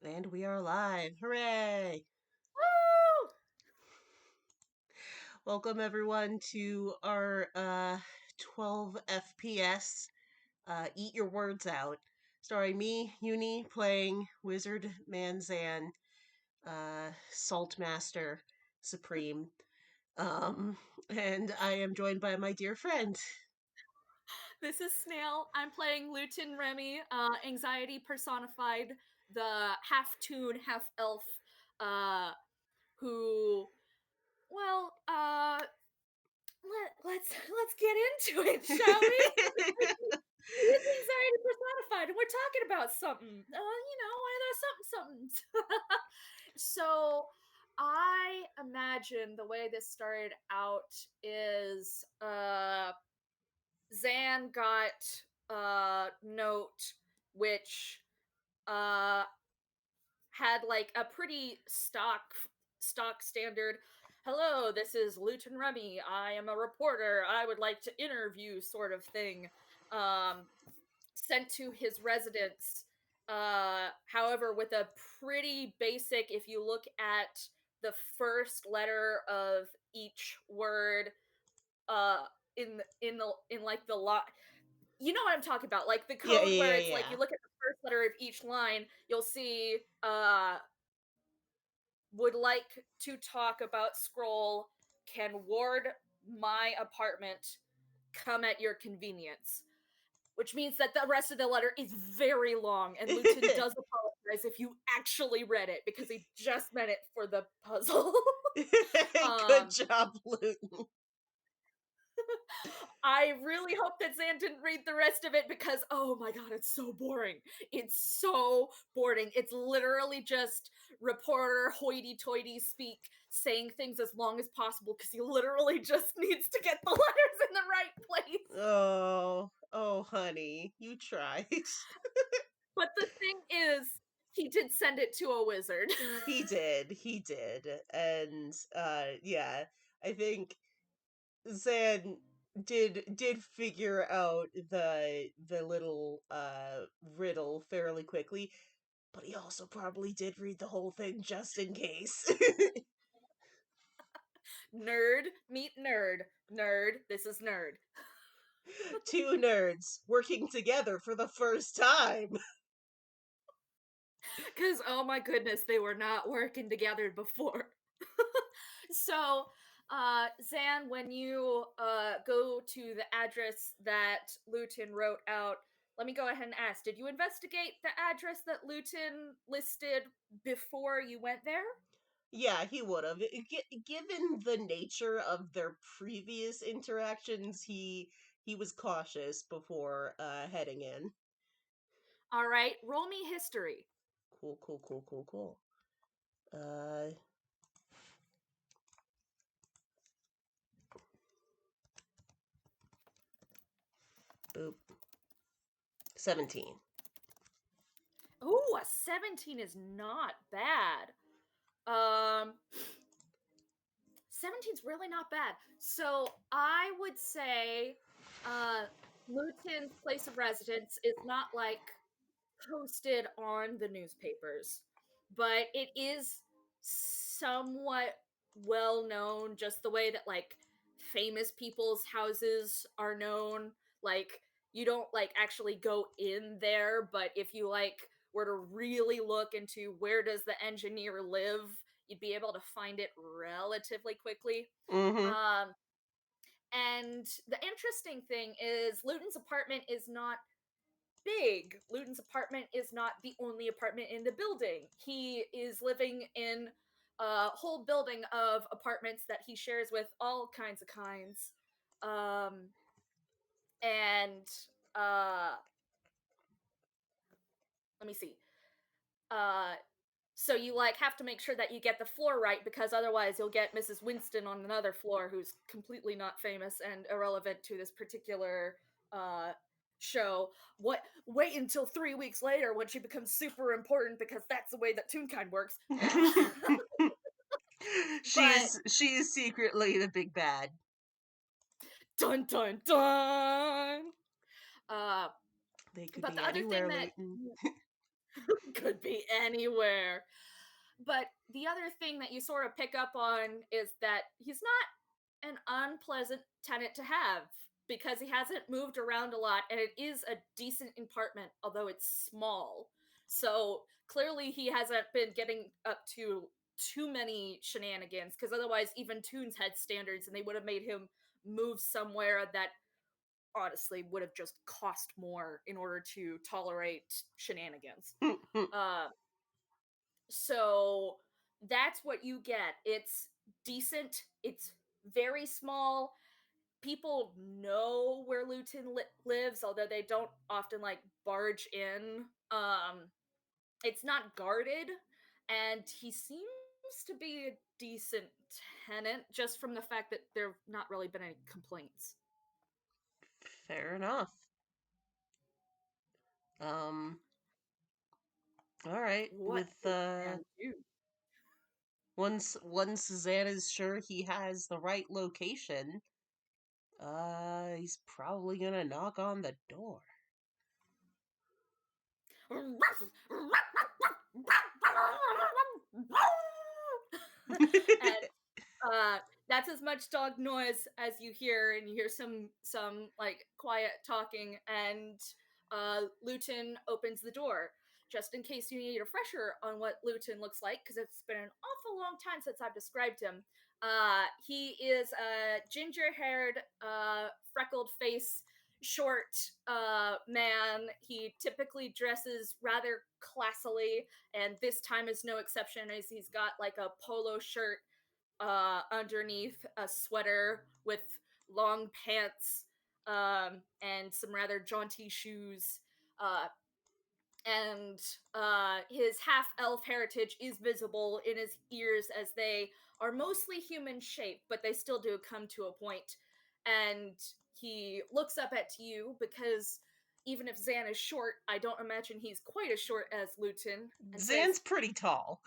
And we are live. Hooray! Woo! Welcome everyone to our 12 FPS Eat Your Words Out, starring me, Yuni, playing Wizard Manzan, Salt Master Supreme. And I am joined by my dear friend. This is Snail. I'm playing Lutin Remy, anxiety personified, the half toon, half elf, who, well, let's get into it, shall we? He is anxiety personified, and we're talking about something, one of those somethings. So, I imagine the way this started out is, Xan got a note which uh had like a pretty stock standard. Hello, this is Lutin Remy. I am a reporter. I would like to interview sort of thing. Um Sent to his residence. However, with a pretty basic, if you look at the first letter of each word, uh in like the lot, you know what I'm talking about, like the Yeah, code where yeah, it's like yeah. you look at the first letter of each line, you'll see would like to talk about scroll, can ward my apartment, come at your convenience, which means that the rest of the letter is very long, and Luton Yeah. does apologize if you actually read it because he just meant it for the puzzle. Good um job, Luton. I really hope that Zan didn't read the rest of it because, oh my god, it's so boring. It's so boring. It's literally just reporter hoity toity speak, saying things as long as possible because he literally just needs to get the letters in the right place. Oh, honey, you tried. But the thing is, he did send it to a wizard. He did. And yeah, I think Zan did figure out the little riddle fairly quickly, but he also probably did read the whole thing just in case. Nerd, meet nerd. Nerd, this is nerd. Two nerds working together for the first time. Because, oh my goodness, they were not working together before. So, Zan, when you go to the address that Lutin wrote out, let me go ahead and ask, did you investigate the address that Lutin listed before you went there? Yeah, he would have. Given the nature of their previous interactions, he was cautious before heading in. All right, roll me history. Cool. Uh, boop. 17. Ooh, a 17 is not bad. Um, 17's really not bad. So I would say Luton's place of residence is not like posted on the newspapers, but it is somewhat well known, just the way that like famous people's houses are known. Like you don't like actually go in there, but if you like were to really look into where does the engineer live, you'd be able to find it relatively quickly. Mm-hmm. Um, and the interesting thing is Luton's apartment is not big. Luton's apartment is not the only apartment in the building. He is living in a whole building of apartments that he shares with all kinds of kinds. Um, and uh, let me see. Uh, so you like have to make sure that you get the floor right because otherwise you'll get Mrs. Winston on another floor who's completely not famous and irrelevant to this particular uh show. What wait until 3 weeks later when she becomes super important because that's the way that Toonkind works. But She is secretly the big bad. dun dun dun. Uh They could but be the other thing anywhere, that Luton. Could be anywhere. But the other thing that you sort of pick up on is that he's not an unpleasant tenant to have because he hasn't moved around a lot and it is a decent apartment, although it's small. So clearly he hasn't been getting up to too many shenanigans because otherwise, even Toons had standards and they would have made him move somewhere that honestly would have just cost more in order to tolerate shenanigans. Uh, so that's what you get. It's decent. It's very small. People know where Lutin lives, although they don't often like barge in. It's not guarded, and he seems to be a decent tenant just from the fact that there've not really been any complaints. Fair enough. Um, all right. What With does man do? once Xan is sure he has the right location, he's probably gonna knock on the door. And uh that's as much dog noise as you hear, and you hear some like quiet talking, and Luton opens the door just in case you need a refresher on what Luton looks like, because it's been an awful long time since I've described him. He is a ginger-haired, freckled face, short man. He typically dresses rather classily, and this time is no exception, as he's got like a polo shirt underneath a sweater with long pants, and some rather jaunty shoes. Uh, and his half elf heritage is visible in his ears, as they are mostly human shaped, but they still do come to a point. And he looks up at you because even if Xan is short, I don't imagine he's quite as short as Luton, and Xan's says, pretty tall.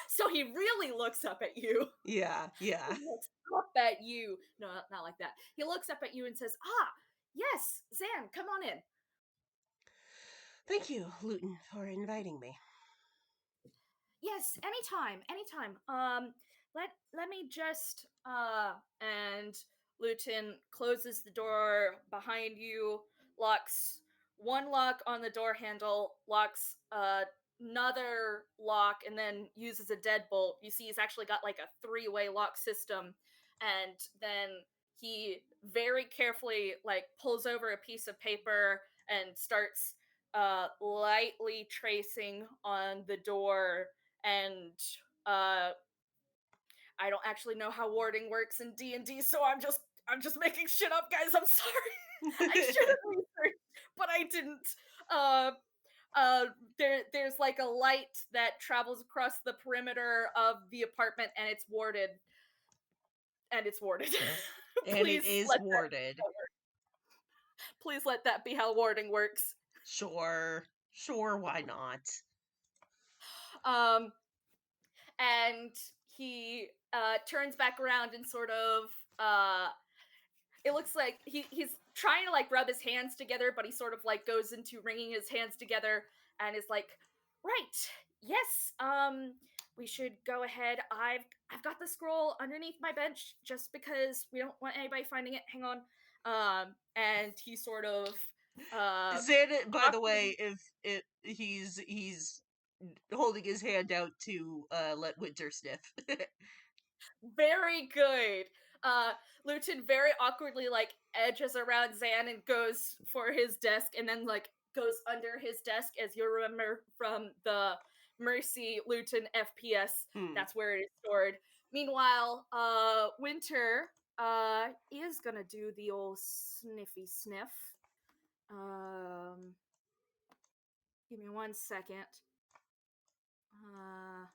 so he really looks up at you. Yeah, yeah. He looks up at you. No, not like that. He looks up at you and says, "Ah, yes, Xan, come on in." Thank you, Luton, for inviting me. Yes, anytime, anytime. Let me just and Luton closes the door behind you, locks one lock on the door handle, locks another lock, and then uses a deadbolt. You see, he's actually got like a three-way lock system, and then he very carefully like pulls over a piece of paper and starts lightly tracing on the door, and uh I don't actually know how warding works in D&D, so I'm just making shit up, guys. I'm sorry. I should have researched, but I didn't. Uh there's like a light that travels across the perimeter of the apartment, and it's warded, and it's warded. And it please is let warded. please let that be how warding works. Sure. Sure, why not? Um and he turns back around and sort of it looks like he's trying to like rub his hands together, but he sort of like goes into wringing his hands together and is like, right, yes, we should go ahead. I've got the scroll underneath my bench just because we don't want anybody finding it. Hang on. And he sort of uh Xan, by the way, awkwardly. if it he's holding his hand out to let Winter sniff. Very good. Uh, Luton very awkwardly like edges around Xan and goes for his desk, and then like goes under his desk, as you remember from the Mercy Luton FPS. Hmm. That's where it is stored. Meanwhile, Winter is gonna do the old sniffy sniff. Um, Give me 1 second. Uh,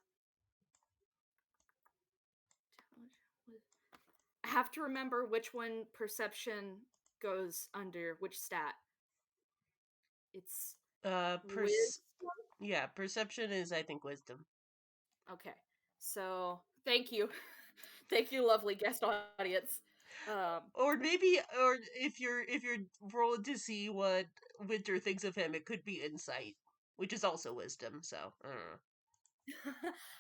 I have to remember which one perception goes under which stat. It's Uh, pers- wisdom. yeah, perception is, I think, wisdom. Okay. So thank you. Thank you, lovely guest audience. Um Or maybe, or if you're rolling to see what Winter thinks of him, it could be insight. which is also wisdom. So,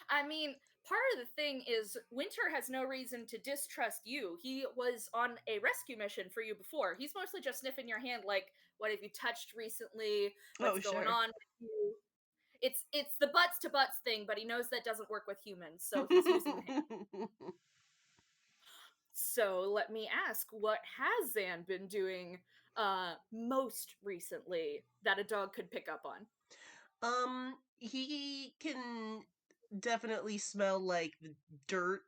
I mean, part of the thing is Winter has no reason to distrust you. He was on a rescue mission for you before. He's mostly just sniffing your hand like, what have you touched recently? oh What's going sure. on with you? It's the butts to butts thing, but he knows that doesn't work with humans, so he's using the hand. So let me ask, what has Zan been doing most recently that a dog could pick up on? He can definitely smell like the dirt.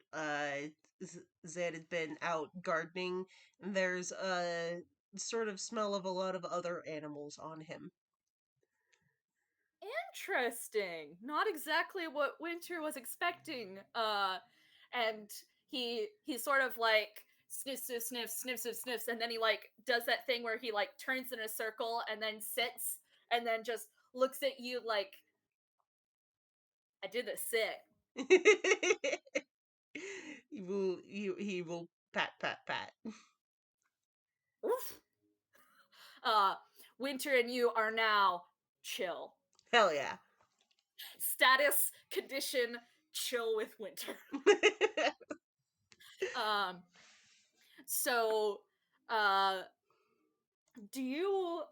Zed had been out gardening, and there's a sort of smell of a lot of other animals on him. Interesting. Not exactly what Winter was expecting. And he sort of like sniffs, and then he like does that thing where he like turns in a circle and then sits and then just looks at you like I did a sit. He will pat pat pat. Oof. Uh, Winter and you are now chill. Hell yeah. Status condition chill with Winter. Um, so uh do you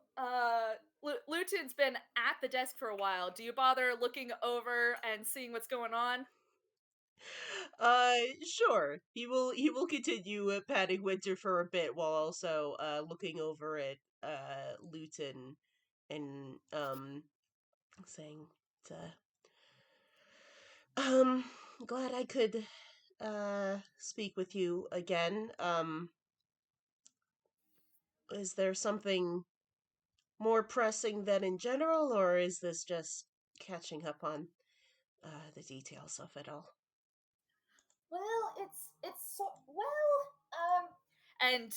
Lutin's been at the desk for a while. Do you bother looking over and seeing what's going on? Sure. He will continue patting Winter for a bit while also looking over at Luton and saying, uh, um glad I could speak with you again. Is there something more pressing than in general, or is this just catching up on the details of it all? Well, it's so and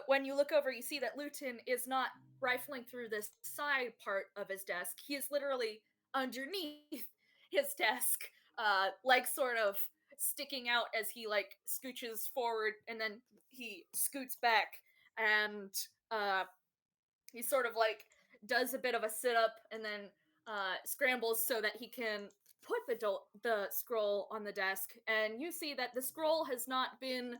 when you look over, you see that Luton is not rifling through this side part of his desk. He is literally underneath his desk, legs sort of sticking out as he like scooches forward, and then he scoots back, and uh, he sort of like does a bit of a sit up and then scrambles so that he can put the scroll on the desk, and you see that the scroll has not been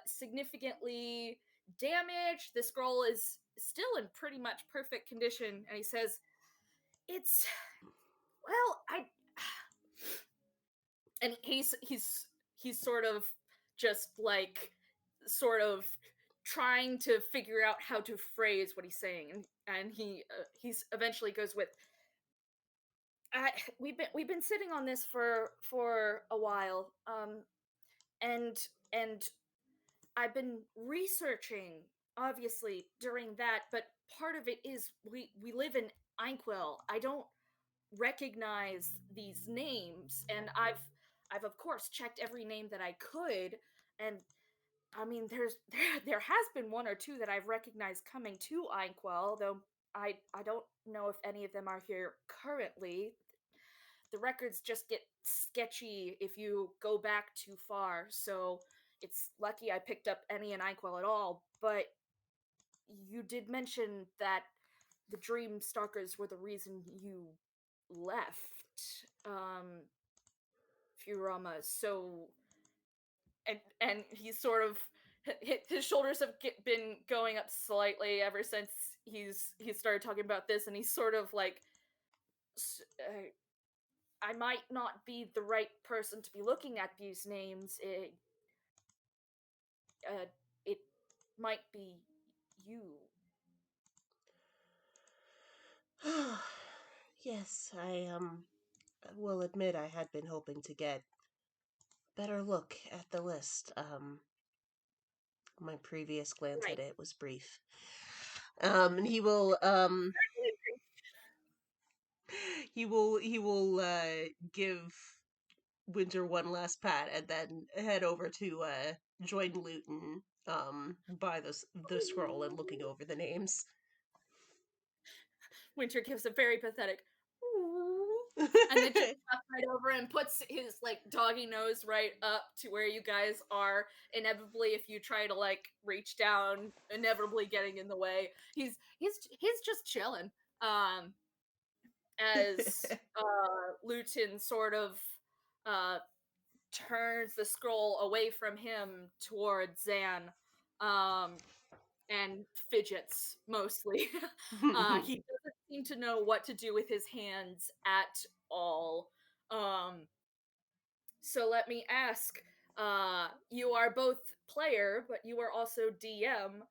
significantly damaged. The scroll is still in pretty much perfect condition, and he says, "It's well, I," and he's sort of just like sort of trying to figure out how to phrase what he's saying, and he's eventually goes with we've been sitting on this for a while, and I've been researching obviously during that, but part of it is we live in Inkwell. I don't recognize these names, and I've of course checked every name that I could, and I mean there has been one or two that I've recognized coming to Inkwell, though I don't know if any of them are here currently. The records just get sketchy if you go back too far, so it's lucky I picked up any in Inkwell at all. But you did mention that the Dream Stalkers were the reason you left, Furama. So, and he's sort of his shoulders have been going up slightly ever since he started talking about this, and he's sort of like, I might not be the right person to be looking at these names. Uh, it might be you. Yes, I will admit I had been hoping to get better look at the list. My previous glance Right. at it was brief. And he will give Winter one last pat and then head over to join Luton by the scroll and looking over the names. Winter gives a very pathetic "Ooh," and then just walks right over and puts his like doggy nose right up to where you guys are. Inevitably, if you try to like reach down, inevitably getting in the way. He's just chilling. Um, as Lutin sort of uh, turns the scroll away from him towards Xan, um, and fidgets mostly. He doesn't seem to know what to do with his hands at all. Um, so let me ask, you are both player, but you are also DM.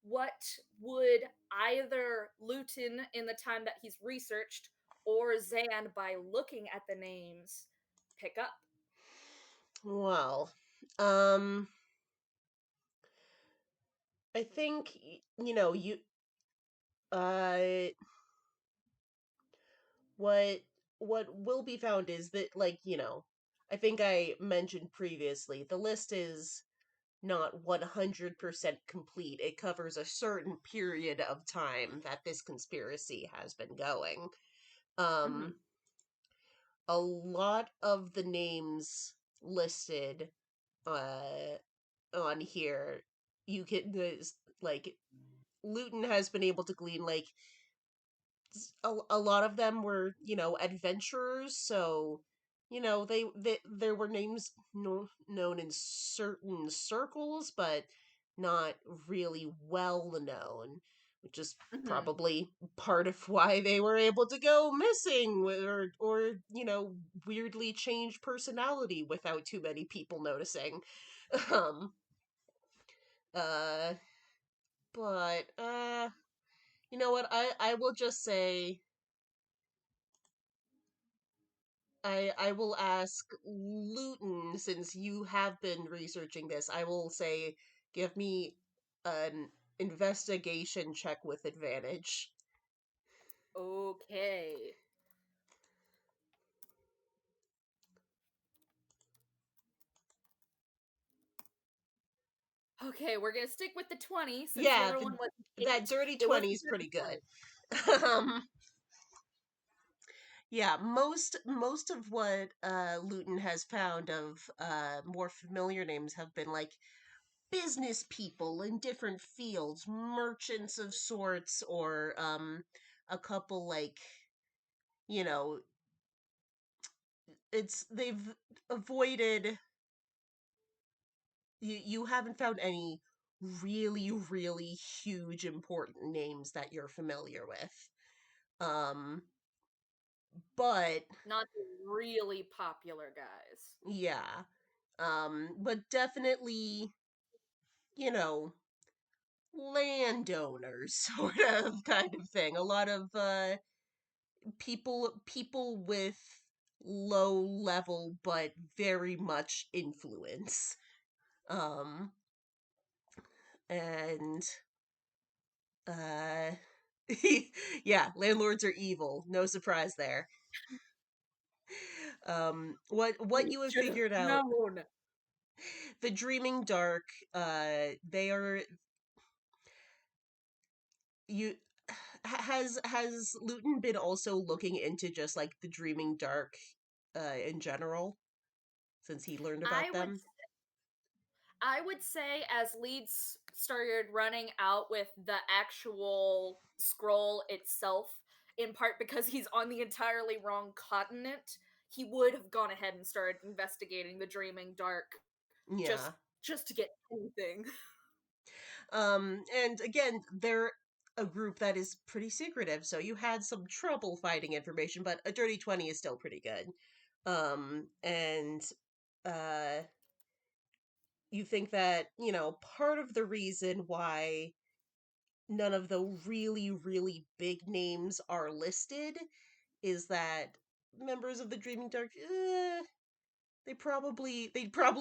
What would either Luton in the time that he's researched or Zan by looking at the names pick up? Well, I think you uh what what will be found is that, like, I think I mentioned previously, the list is not 100% complete. It covers a certain period of time that this conspiracy has been going. Mhm. Um a lot of the names listed uh on here, you can, like, Luton has been able to glean, like, a lot of them were, adventurers, so, they there were names known in certain circles, but not really well known, which is Mhm. probably part of why they were able to go missing, or weirdly change personality without too many people noticing. um uh but you know what, I will just say, I will ask Luton, since you have been researching this. I will say, give me an investigation check with advantage. Okay. Okay, we're gonna stick with the 20 since the Yeah, other one was an that 8. dirty It was 20 a is dirty pretty good. 20. um, yeah, most of what Luton has found of more familiar names have been, like, business people in different fields, merchants of sorts, or a couple, like, you know they've avoided, you haven't found any really, really huge important names that you're familiar with. um but Not the really popular guys. yeah, but definitely, you know landowners, sort of, kind of thing. A lot of people with low level but very much influence. um and Uh, yeah, landlords are evil. No surprise there. What We you have should have figured out? known. The Dreaming Dark. They are, you. Has Luton been also looking into just, like, the Dreaming Dark, in general, since he learned I about would them? I would say as Leeds started running out with the actual scroll itself, in part because he's on the entirely wrong continent, he would have gone ahead and started investigating the Dreaming Dark just Yeah. just to get anything. And again, they're a group that is pretty secretive, so you had some trouble finding information, but a dirty 20 is still pretty good. And uh you think that, part of the reason why none of the really, really big names are listed is that members of the Dreaming Dark, they probably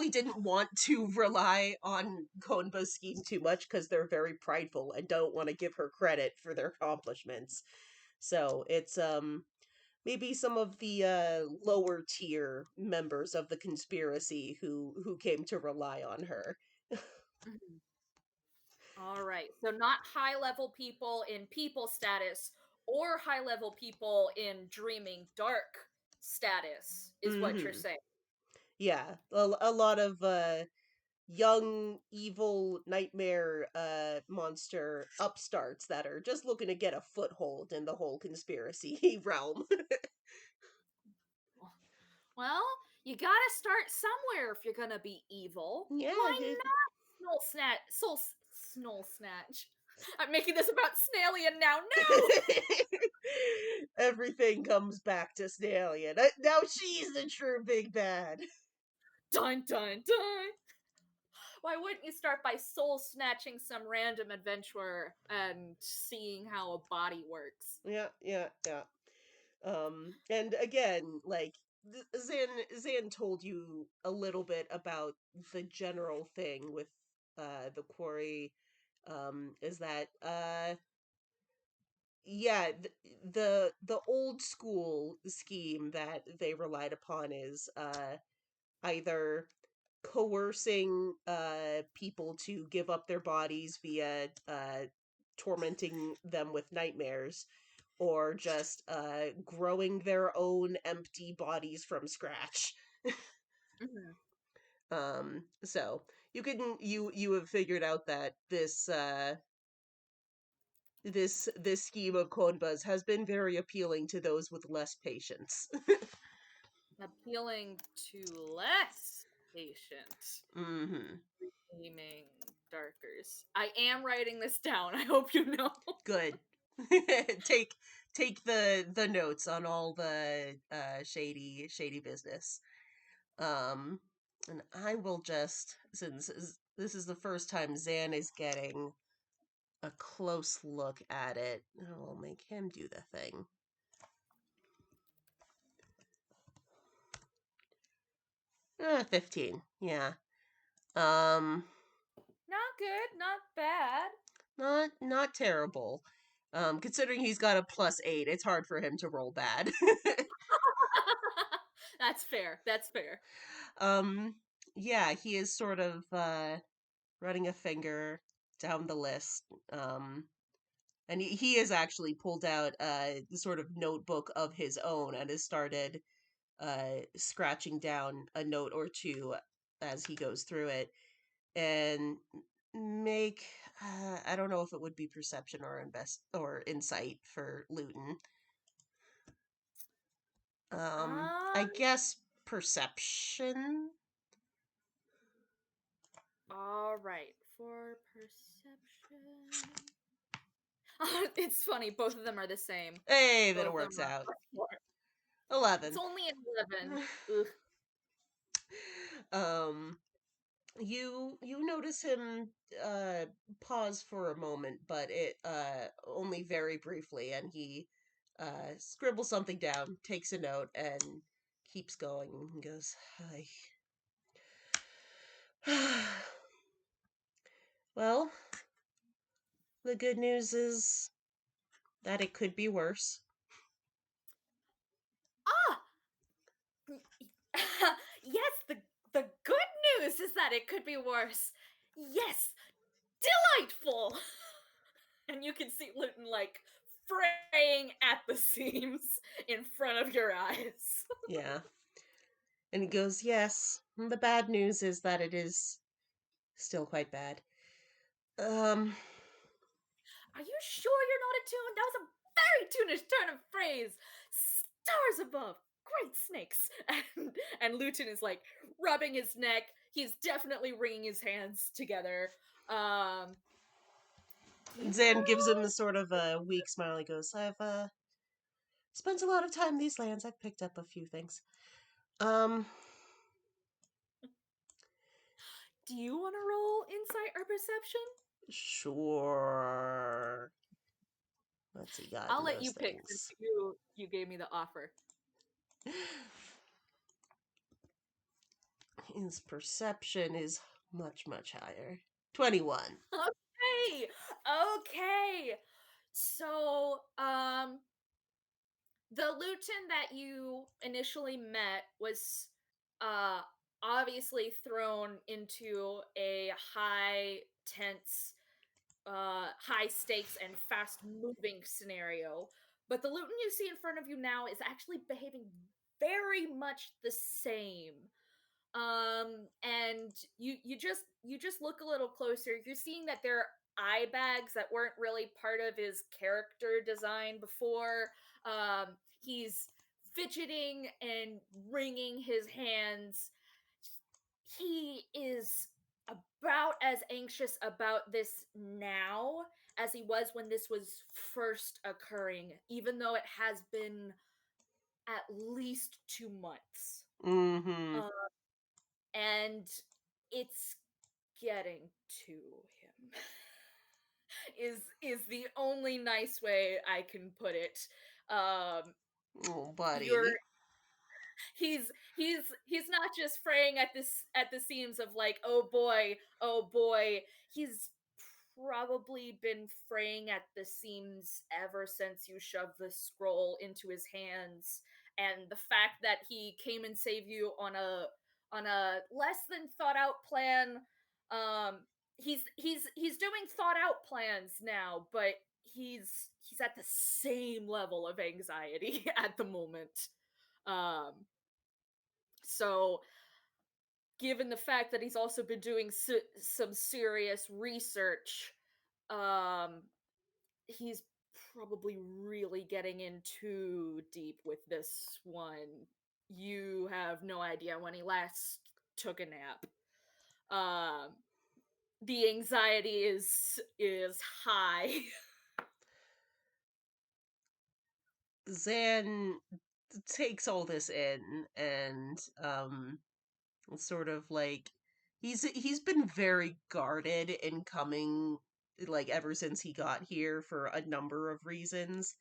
didn't want to rely on Konba's scheme too much, because they're very prideful and don't want to give her credit for their accomplishments. So it's maybe some of the lower tier members of the conspiracy who came to rely on her. Mhm. All right. So not high level people in people status or high level people in Dreaming Dark status is what you're Hmm. saying. Yeah, a lot of young evil nightmare monster upstarts that are just looking to get a foothold in the whole conspiracy realm. Well, you gotta start somewhere if you're gonna be evil. Yeah, Why not Snow Snatch? I'm making this about Snailian now. No! everything comes back to Snallian. Now she's the true big bad. Dun dun dun! Why wouldn't you start by soul snatching some random adventurer and seeing how a body works? Yeah, yeah, yeah. And again, like Zan told you a little bit about the general thing with the quarry. Is that yeah, the old school scheme that they relied upon is either coercing people to give up their bodies via tormenting them with nightmares, or just growing their own empty bodies from scratch. Mhm. So you have figured out that this scheme of Konbas has been very appealing to those with less patience. Appealing to less patient Hmm. gaming darkers. I am writing this down. I hope you know. Good. take take the notes on all the shady business. Um, and I will just, since this is the first time Zan is getting a close look at it, I will make him do the thing. 15. Yeah. Um, Not good, not bad. not terrible. Considering he's got a +8, it's hard for him to roll bad. That's fair. That's fair. um, yeah, he is sort of running a finger down the list. And he has actually pulled out a sort of notebook of his own and has started scratching down a note or two as he goes through it. And make I don't know if it would be perception or invest or insight for Luton. I Um, guess perception. all right. For perception. It's funny, both of them are the same. Hey, then Both it of them works are out. +4. It's 11. only an 11. Ugh. um you notice him uh pause for a moment, but it only very briefly, and he scribbles something down, takes a note, and keeps going and goes, well, the good news is that it could be worse. Ah! Yes, the good news is that it could be worse. Yes, delightful. And you can see Luton like fraying at the seams in front of your eyes. Yeah. And he goes, yes, the bad news is that it is still quite bad. um Are you sure you're not attuned? That was a very tunish turn of phrase. Stars above, great snakes. And Luton is like rubbing his neck. He's definitely wringing his hands together. Um, do you Zan gives him want a sort of a weak smile. He goes, I've spent a lot of time in these lands. I've picked up a few things. Um, to roll insight or perception? sure. What's he got I'll in let those you pick since things? you gave me the offer. His perception is much higher. 21. Okay. Okay. So, the Luton that you initially met was uh obviously thrown into a high tense high stakes and fast moving scenario, but the Luton you see in front of you now is actually behaving very much the same. And you just look a little closer. You're seeing that there are eye bags that weren't really part of his character design before. He's fidgeting and wringing his hands. He is about as anxious about this now as he was when this was first occurring, even though it has been at least 2 months. Mm-hmm. Uh, and it's getting to him. Is the only nice way I can put it. Um, Oh, you're buddy. he's not just fraying at the seams of like, oh boy. He's probably been fraying at the seams ever since you shoved the scroll into his hands. And the fact that he came and saved you on a less than thought out plan. He's doing thought out plans now, but he's at the same level of anxiety at the moment. um so, given the fact that he's also been doing some serious research, um, he's probably really getting in too deep with this one. You have no idea when he last took a nap. Um, the anxiety is high. Xan takes all this in and sort of like he's been very guarded in coming like ever since he got here for a number of reasons.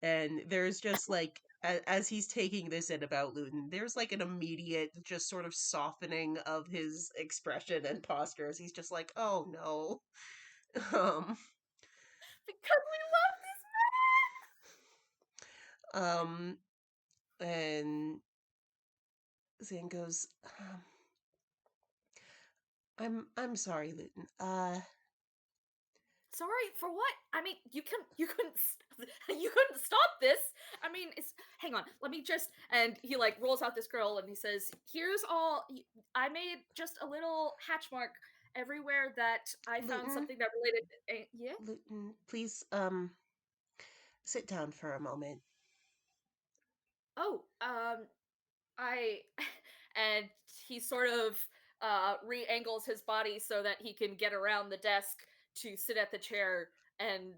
And there's just like as he's taking this in about Luton, there's like an immediate just sort of softening of his expression and posture as he's just like, "Oh no." Um Because we love this um and Zan goes, I'm sorry, Luton. Sorry for what? I mean, you couldn't stop this. I mean, it's hang on. Let me just and he like rolls out this girl and he says, "Here's all I made just a little hatch mark everywhere that I found Luton, something that related yeah. Luton, please sit down for a moment. Oh, I and he sort of re-angles his body so that he can get around the desk to sit at the chair and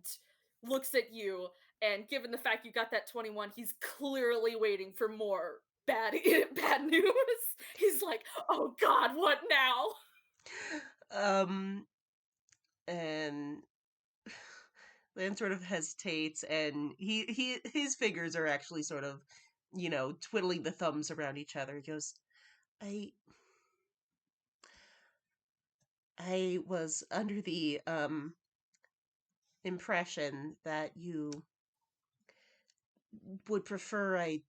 looks at you, and given the fact you got that 21, he's clearly waiting for more bad bad news. He's like, "Oh god, what now?" Um and then sort of hesitates and he his fingers are actually sort of, twiddling the thumbs around each other. He goes, I I was under the impression that you would prefer I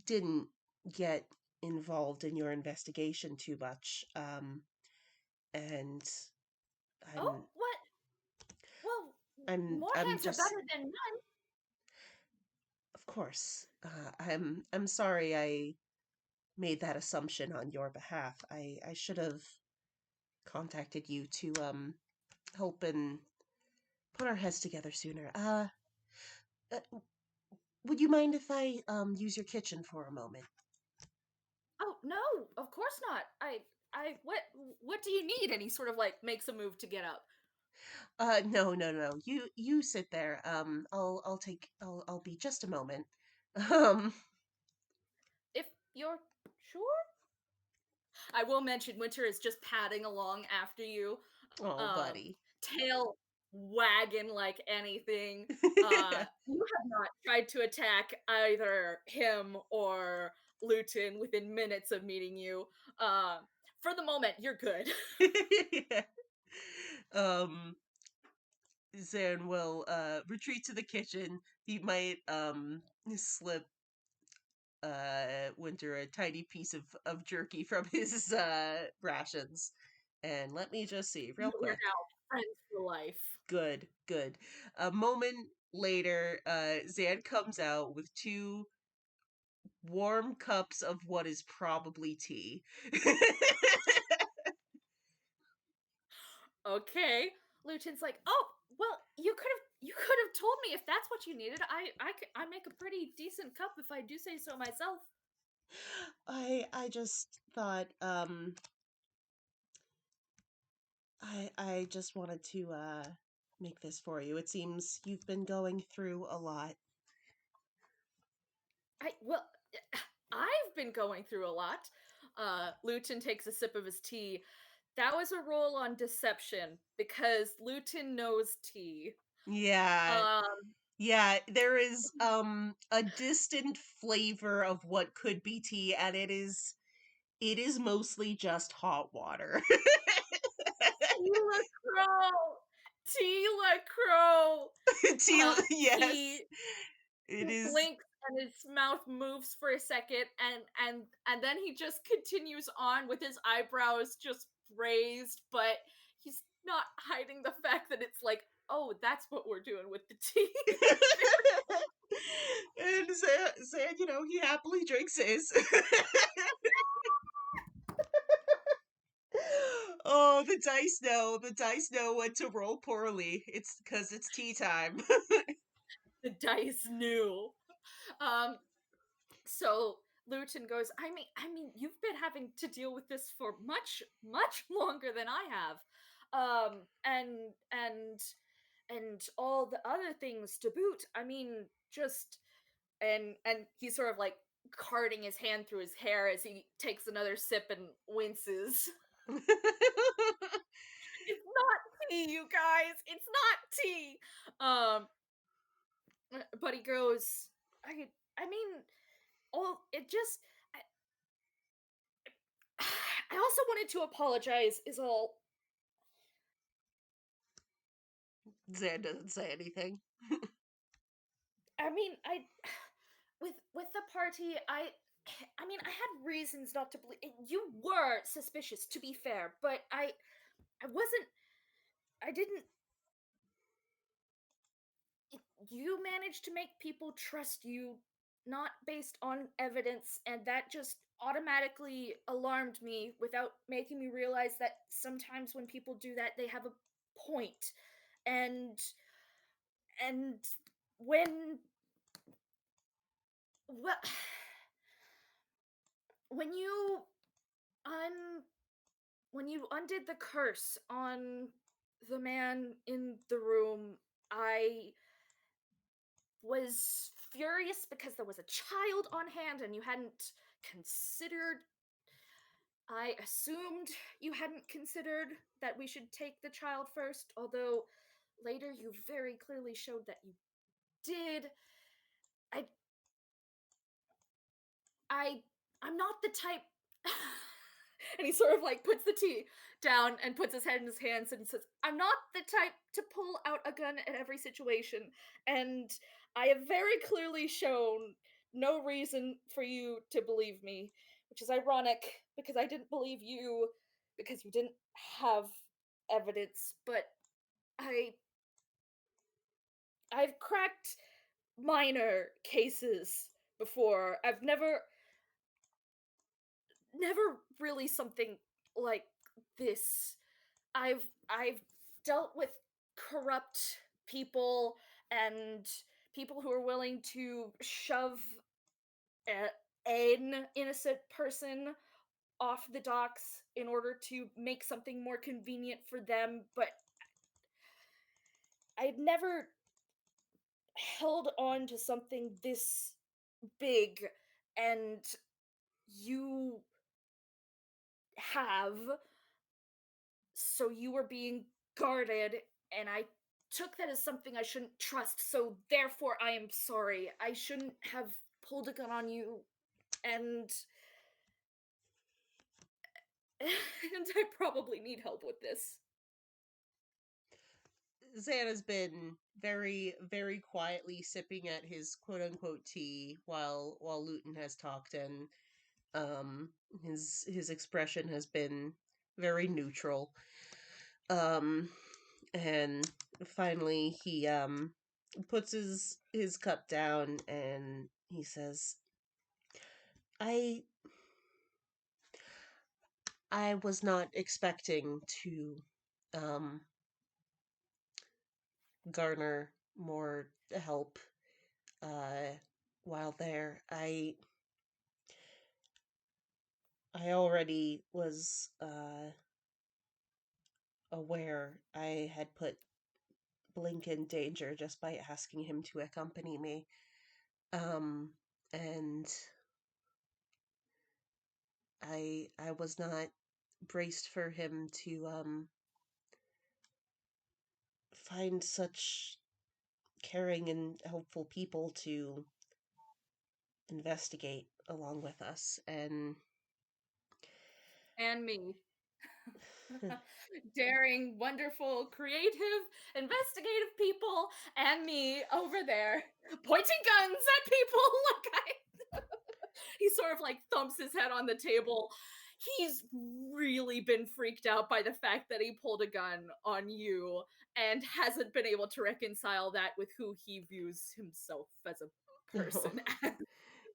didn't get involved in your investigation too much. And Oh, I'm what? Well, I'm more I'm hands are just better than none. of course. I'm sorry I made that assumption on your behalf. I should have contacted you to help and put our heads together sooner. Would you mind if I use your kitchen for a moment? Oh, no, of course not. What do you need? And he sort of like makes a move to get up. No, no, no. You sit there. I'll be just a moment. Um, If you're sure? I will mention Winter is just padding along after you, oh, um, buddy. tail wagging like anything. You have not tried to attack either him or Luton within minutes of meeting you. Uh, for the moment, you're good. Yeah. Um, Zan will retreat to the kitchen. He might slip Winter a tiny piece of jerky from his rations. And let me just see real You are quick. now friends for life. Good, good. A moment later, Zan comes out with two warm cups of what is probably tea. Okay. Lutin's like, "Oh, well, you could have told me if that's what you needed. I make a pretty decent cup if I do say so myself." I just thought I just wanted to make this for you. It seems you've been going through a lot. Well, I've been going through a lot. Lutin takes a sip of his tea. That was a roll on deception because Lutin knows tea. Yeah. Um, Yeah, there is a distant flavor of what could be tea, and it is mostly just hot water. Tila Crow! Tila Crow! Tea, yes. He It he is. blinks and his mouth moves for a second, and then he just continues on with his eyebrows just raised, but he's not hiding the fact that it's like, oh, that's what we're doing with the tea. And Zan, he happily drinks his. Oh, the dice know. The dice know when to roll poorly. It's because it's tea time. The dice knew. Um, so Luton goes, I mean, you've been having to deal with this for much, much longer than I have. And all the other things to boot. I mean, just and he's sort of like carting his hand through his hair as he takes another sip and winces. It's not tea, you guys. It's not tea. Um, but he goes, I mean, all it just I also wanted to apologize, is all. Zan doesn't say anything. I mean, I with the party, I mean, I had reasons not to believe you were suspicious, to be fair, but I wasn't. I didn't. You managed to make people trust you, not based on evidence, and that just automatically alarmed me without making me realize that sometimes when people do that, they have a point, and and when well when you un when you undid the curse on the man in the room, I was furious because there was a child on hand and you hadn't considered. I assumed you hadn't considered that we should take the child first, although later you very clearly showed that you did. I I I'm not the type. And he sort of like puts the tea down and puts his head in his hands and he says, "I'm not the type to pull out a gun at every situation, and I have very clearly shown no reason for you to believe me, which is ironic because I didn't believe you because you didn't have evidence, but I I've cracked minor cases before. I've never really something like this. I've dealt with corrupt people and people who are willing to shove an innocent person off the docks in order to make something more convenient for them, but I've never held on to something this big, and you have. So you were being guarded, and I took that as something I shouldn't trust, so therefore I am sorry. I shouldn't have pulled a gun on you, and and I probably need help with this. Zan has been very, very quietly sipping at his quote unquote tea while Luton has talked, and his expression has been very neutral. Um and finally he puts his cup down and he says, I I was not expecting to um garner more help uh while there. I already was aware I had put Blink in danger just by asking him to accompany me. And I was not braced for him to find such caring and helpful people to investigate along with us. And And me. Daring, wonderful, creative, investigative people, and me over there pointing guns at people like I. He sort of like thumps his head on the table. He's really been freaked out by the fact that he pulled a gun on you and hasn't been able to reconcile that with who he views himself as a person.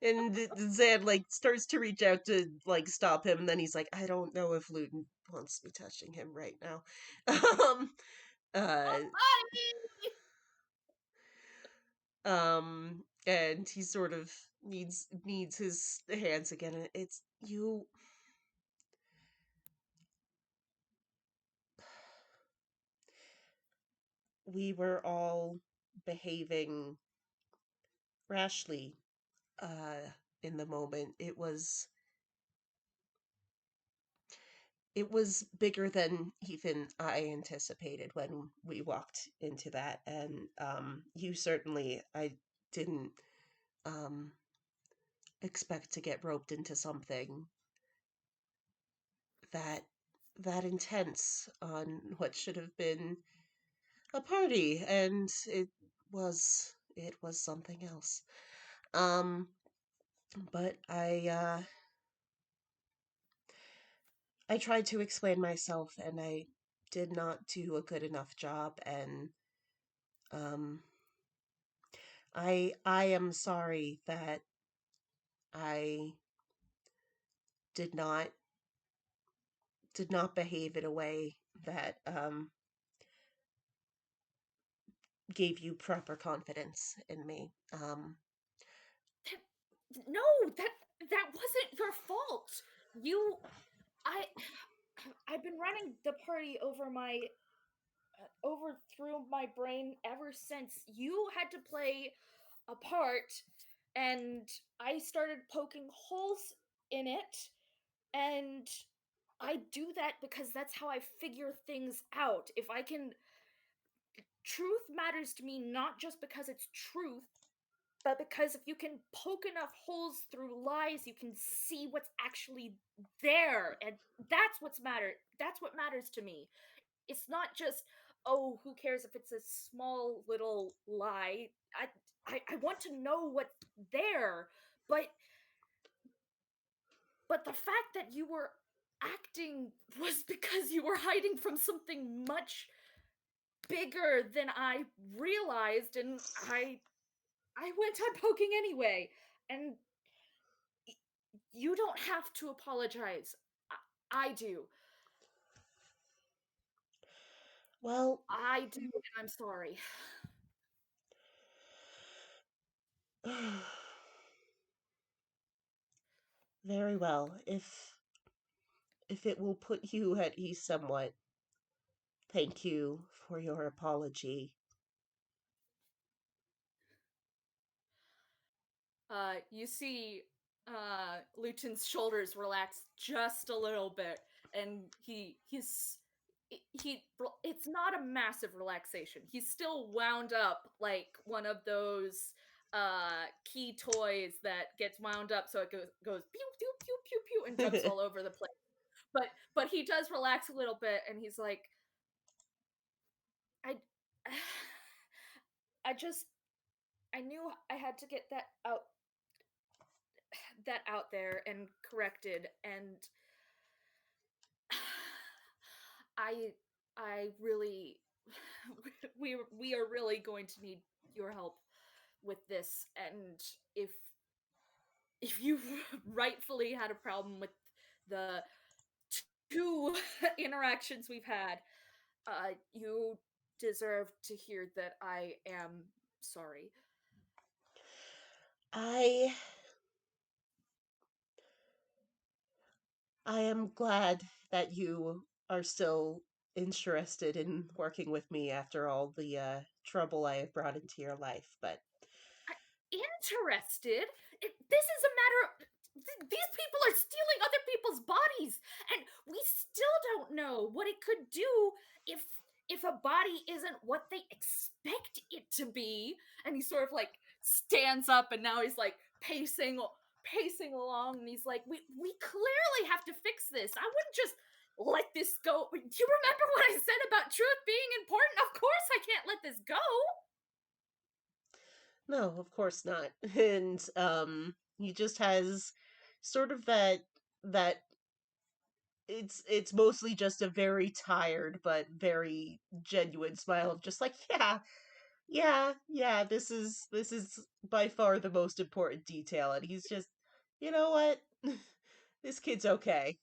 and Zan like starts to reach out to like stop him, and then he's like, I don't know if Luton wants me touching him right now. um uh and he sort of needs his hands again. It's you. We were all behaving rashly uh in the moment. It was bigger than even I anticipated when we walked into that. And you certainly, I didn't um expect to get roped into something that that intense on what should have been a party. And it was something else. um but I tried to explain myself, and I did not do a good enough job. And um I am sorry that I did not behave in a way that gave you proper confidence in me. That, no, that wasn't your fault. You I I've been running the party over my over through my brain ever since you had to play a part and I started poking holes in it, and I do that because that's how I figure things out. If I can truth matters to me not just because it's truth, but because if you can poke enough holes through lies, you can see what's actually there, and that's what matters to me. It's not just, oh, who cares if it's a small little lie. I want to know what's there, but the fact that you were acting was because you were hiding from something much bigger than I realized, and I went on poking anyway. And you don't have to apologize. I do. Well, I do, and I'm sorry. very well. If it will put you at ease somewhat, thank you for your apology. You see Luton's shoulders relax just a little bit, and he it's not a massive relaxation. He's still wound up like one of those key toys that gets wound up so it goes pew pew pew pew pew and jumps all over the place. But he does relax a little bit, and he's like, I I just I knew I had to get that out there and corrected, and I I really we are really going to need your help with this, and if you rightfully had a problem with the two interactions we've had, you deserve to hear that I am sorry. I I am glad that you are still interested in working with me after all the trouble I have brought into your life, but I interested? This is a matter of these people are stealing other people's bodies, and we still don't know what it could do if a body isn't what they expect it to be. And he sort of like stands up, and now he's like pacing along, and he's like, we clearly have to fix this. I wouldn't just let this go. Do you remember what I said about truth being important? Of course I can't let this go. no, of course not. And he just has sort of that it's mostly just a very tired but very genuine smile of just like, yeah, yeah, this is by far the most important detail. And he's just, you know what? This kid's okay.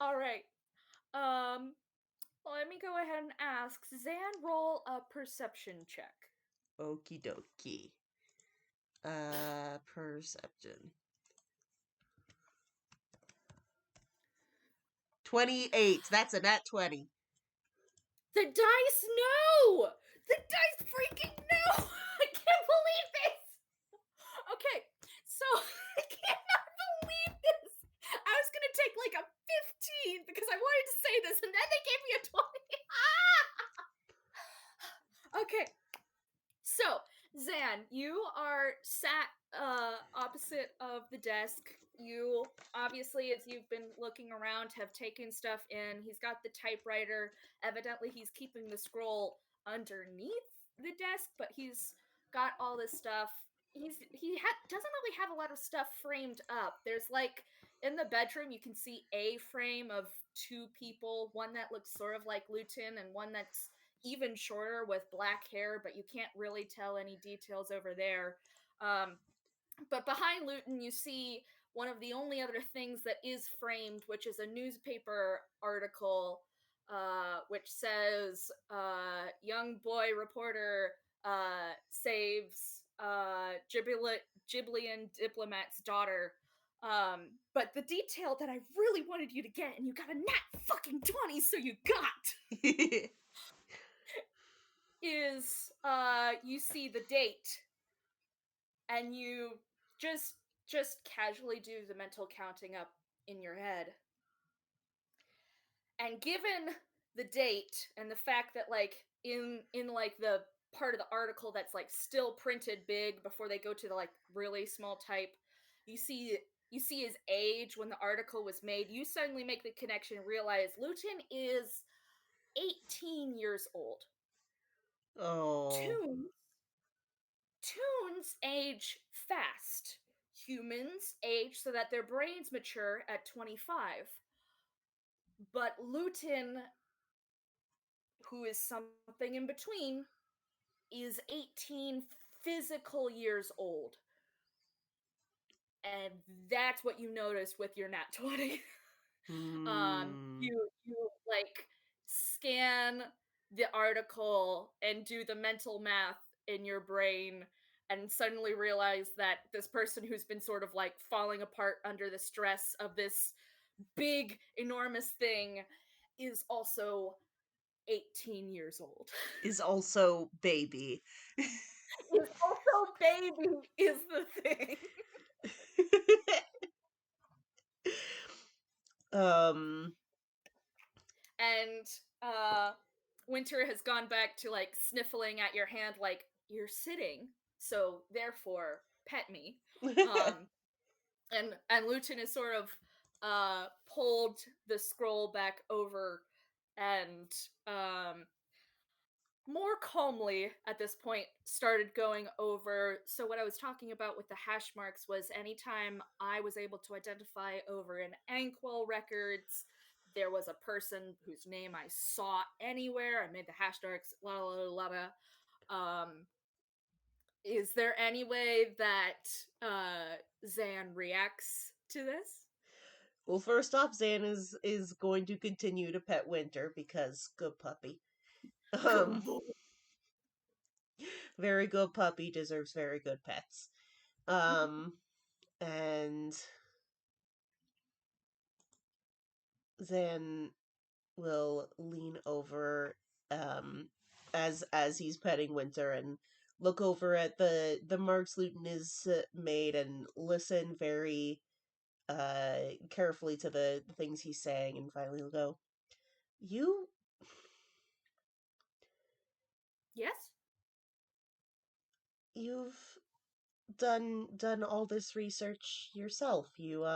All right. Um, Let me go ahead and ask Zan, roll a perception check. Okie dokie. Perception. 28. That's a nat 20. The dice know! The dice freaking know! I can't believe this! Okay, so I cannot believe this! I was gonna take like a 15 because I wanted to say this, and then they gave me a 20. Okay, so, Zan, you are sat opposite of the desk. You obviously, as you've been looking around, have taken stuff in. He's got the typewriter. Evidently, he's keeping the scroll underneath the desk, but he's got all this stuff. Doesn't really have a lot of stuff framed up. There's like in the bedroom, you can see a frame of two people, one that looks sort of like Lutin and one that's even shorter with black hair, but you can't really tell any details over there. Um, but behind Luton, you see one of the only other things that is framed, which is a newspaper article, which says, "Young boy reporter saves Giblian diplomat's daughter." But the detail that I really wanted you to get, and you got a nat fucking 20, so you got is you see the date and you just just casually do the mental counting up in your head. And given the date and the fact that like in like the part of the article that's like still printed big before they go to the like really small type, you see you see his age when the article was made. You suddenly make the connection and realize Luton is 18 years old. Oh. Toon Toons age fast. Humans age so that their brains mature at 25. But Lutin, who is something in between, is 18 physical years old. And that's what you notice with your nat 20. Hmm. You like scan the article and do the mental math in your brain and suddenly realize that this person who's been sort of like falling apart under the stress of this big enormous thing is also 18 years old. Is also baby. Is also baby is the thing. um And uh Winter has gone back to like sniffling at your hand like you're sitting, so therefore pet me. Um and Luton is sort of pulled the scroll back over and more calmly at this point started going over. So what I was talking about with the hash marks was anytime I was able to identify over in Anquil records there was a person whose name I saw anywhere, I made the hash marks, la la la la. Is there any way that Xan reacts to this? Well, first off, Zan is going to continue to pet Winter because good puppy. Good Um, boy. very good puppy deserves very good pets. Um, and Zan will lean over as he's petting Winter and look over at the marks Lutin is made and listen very carefully to the things he's saying, and finally he'll go, "You Yes? you've done all this research yourself. You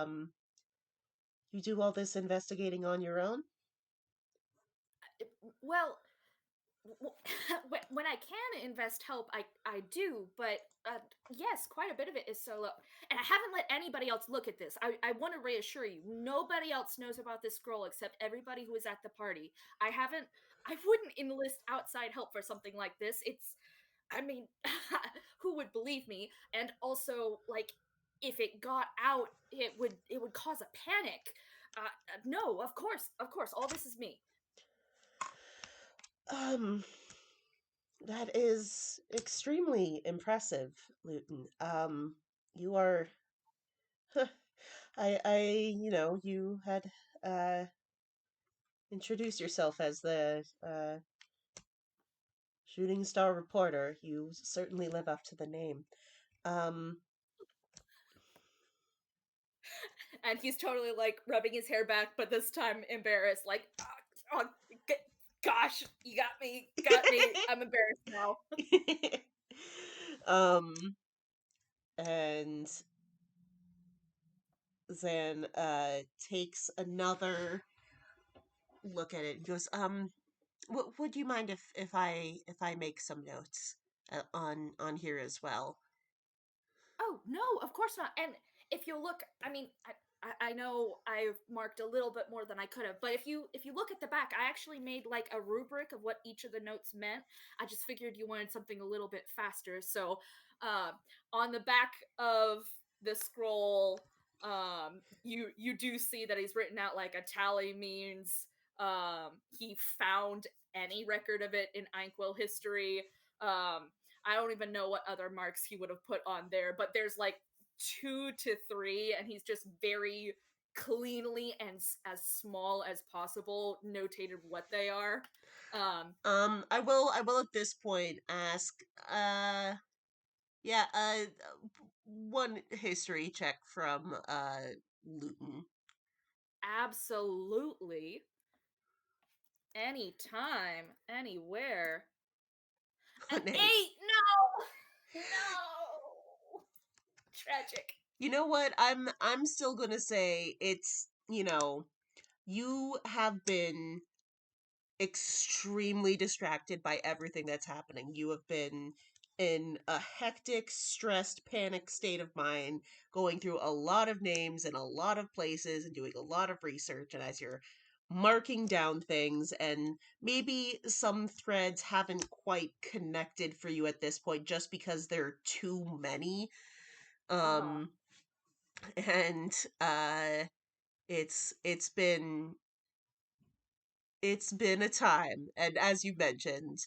do all this investigating on your own?" Well, when I can invest help, I do, but yes, quite a bit of it is solo, and I haven't let anybody else look at this. I want to reassure you, nobody else knows about this scroll except everybody who was at the party. I haven't. I wouldn't enlist outside help for something like this. It's, I mean, who would believe me? And also, like, if it got out, it would cause a panic. No, of course, all this is me. Um, that is extremely impressive, Luton. You are you had uh introduced yourself as the shooting star reporter. You certainly live up to the name. Um, And he's totally like rubbing his hair back, but this time embarrassed, like, oh, gosh, you got me. I'm embarrassed now. um, and Zan takes another look at it and goes, would you mind if I make some notes on here as well? Oh no, of course not. And if you look, I mean, I know I've marked a little bit more than I could have, but if you look at the back, I actually made like a rubric of what each of the notes meant. I just figured you wanted something a little bit faster, so uh, on the back of the scroll, you do see that he's written out like a tally means he found any record of it in Inkwell history. Um, I don't even know what other marks he would have put on there, but there's like 2 to 3, and he's just very cleanly and as small as possible notated what they are. Um, I will at this point ask, yeah, one history check from Luton. Absolutely, anytime, anywhere. An Nice. 8! No! No! Tragic. You know what? I'm still gonna say it's, you have been extremely distracted by everything that's happening. You have been in a hectic, stressed, panic state of mind, going through a lot of names and a lot of places and doing a lot of research. And as you're marking down things, and maybe some threads haven't quite connected for you at this point just because there are too many. Uh-huh. Um, and it's it's been it's been a time, and as you mentioned,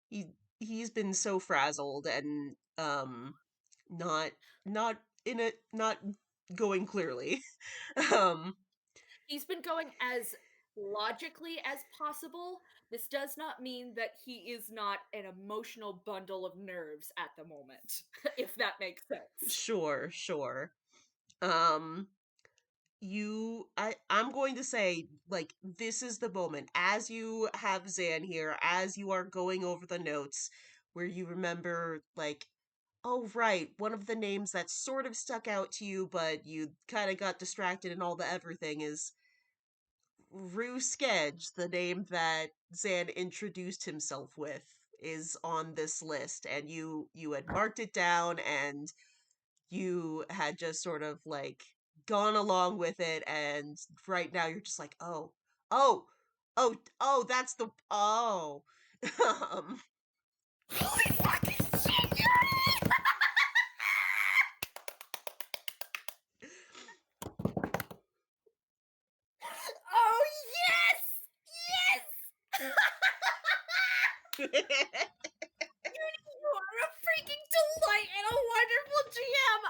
he he's been so frazzled and not not going clearly. um He's been going as logically as possible. This does not mean that he is not an emotional bundle of nerves at the moment, if that makes sense. sure, sure. um I'm going to say, like, this is the moment as you have Zan here, as you are going over the notes, where you remember, like, oh, right. One of the names that sort of stuck out to you, but you kind of got distracted and all the everything is Rue Skedge, the name that Zan introduced himself with, is on this list. And you had marked it down and you had just sort of like gone along with it. And right now you're just like, oh, oh, that's the, oh. um, Holy fucking shit, Yuri! You are a freaking delight and a wonderful GM.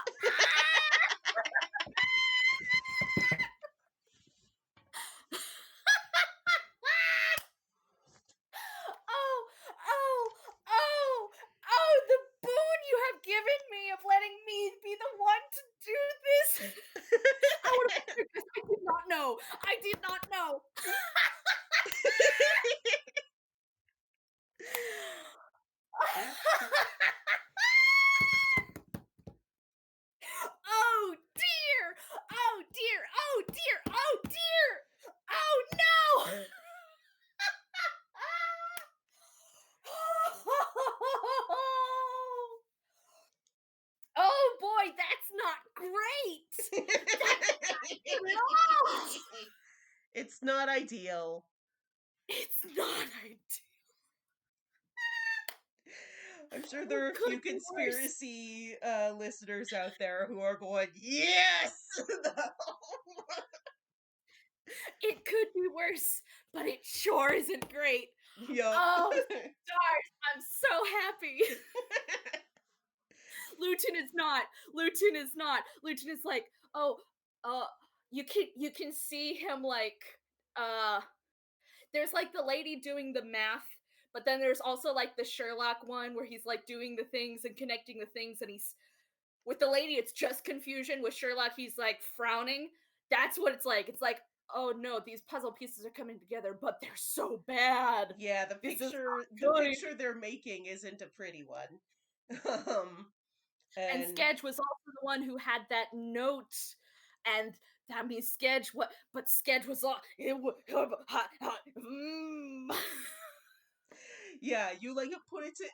Oh, oh, oh, oh, the boon you have given me of letting me be the one to do this. I would have I did not know. I did not know. Oh dear! Oh dear! Oh dear! Oh dear! Oh no! Oh boy, that's not great! That's not good at all! It's not ideal. It's not ideal. I'm sure there It are a could few be worse. conspiracy listeners out there who are going, yes! It could be worse, but it sure isn't great. Yup. Oh, stars! I'm so happy. Lutin is not. Lutin is not. Lutin is like, oh, uh, you can see him like, uh, there's like the lady doing the math, but then there's also like the Sherlock one where he's like doing the things and connecting the things, and he's with the lady, it's just confusion. With Sherlock, he's like frowning. That's what it's like. It's like, oh no, these puzzle pieces are coming together, but they're so bad. Yeah, This is the not good. picture they're making isn't a pretty one. Um, And and Sketch was also the one who had that note, and that means Sketch. What? But Sketch was all. yeah, you like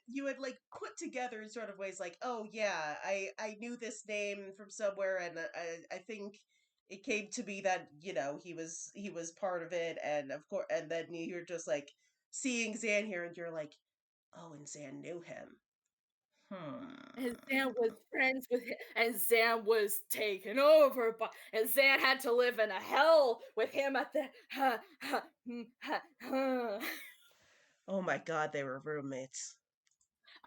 you had like put together in sort of ways like, oh yeah, I knew this name from somewhere, and I think it came to be that he was part of it, and of course, and then you're just like seeing Zan here, and you're like, oh, and Zan knew him. And Zan Hmm. was friends with him, and Zan was taken over by, and Zan had to live in a hell with him at the. Oh my God, they were roommates.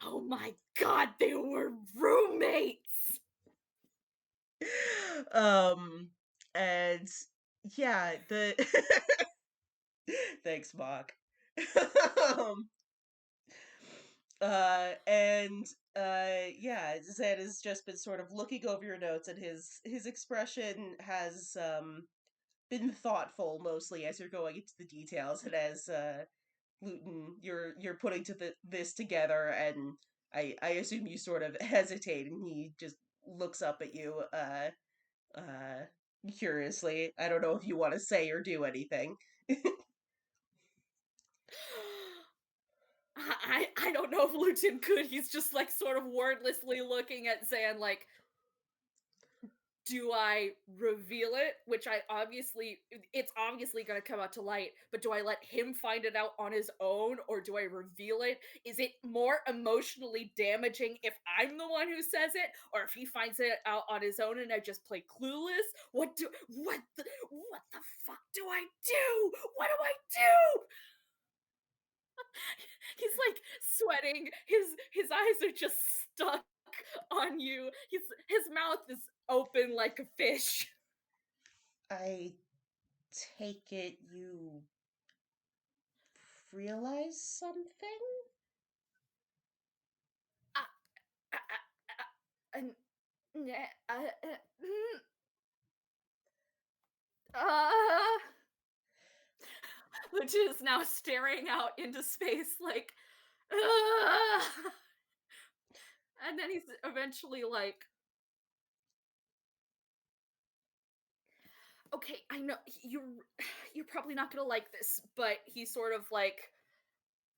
Oh my god, they were roommates! um, and yeah, the thanks, Mock. um, and yeah, Zed has just been sort of looking over your notes, and his expression has been thoughtful mostly as you're going into the details, and as Luton, you're putting this together, and I assume you sort of hesitate, and he just looks up at you uh curiously. I don't know if you want to say or do anything. I don't know if Luton could. He's just like sort of wordlessly looking at Zan like, do I reveal it? Which I obviously, it's obviously going to come out to light, but do I let him find it out on his own, or do I reveal it? Is it more emotionally damaging if I'm the one who says it, or if he finds it out on his own and I just play clueless? What the fuck do I do? What do I do? He's like sweating. His eyes are just stuck on you. His mouth is open like a fish. I take it you realize something? Uh, uh, uh, uh, uh, uh, mm, uh, which is now staring out into space like, uh, and then he's eventually like, okay, I know you're probably not gonna like this, but he sort of like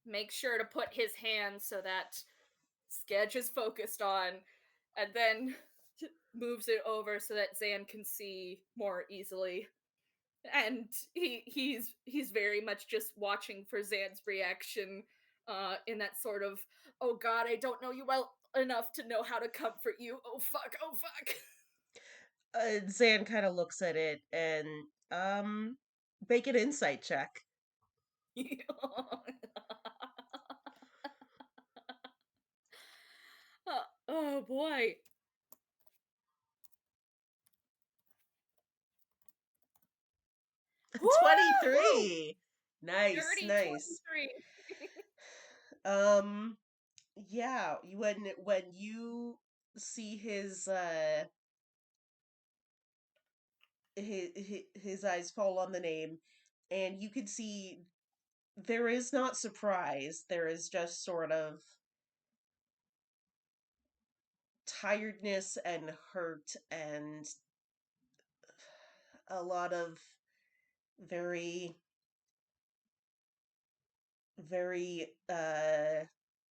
makes sure to put his hand so that Sketch is focused on, and then moves it over so that Zan can see more easily. And he's very much just watching for Zan's reaction, in that sort of, oh god, I don't know you well enough to know how to comfort you. Oh fuck, oh fuck. Zan kind of looks at it and make an insight check. Oh boy. Woo! 23. Nice, Dirty nice. 23. Um, yeah, when you see his eyes fall on the name, and you can see there is not surprise, there is just sort of tiredness and hurt and a lot of very very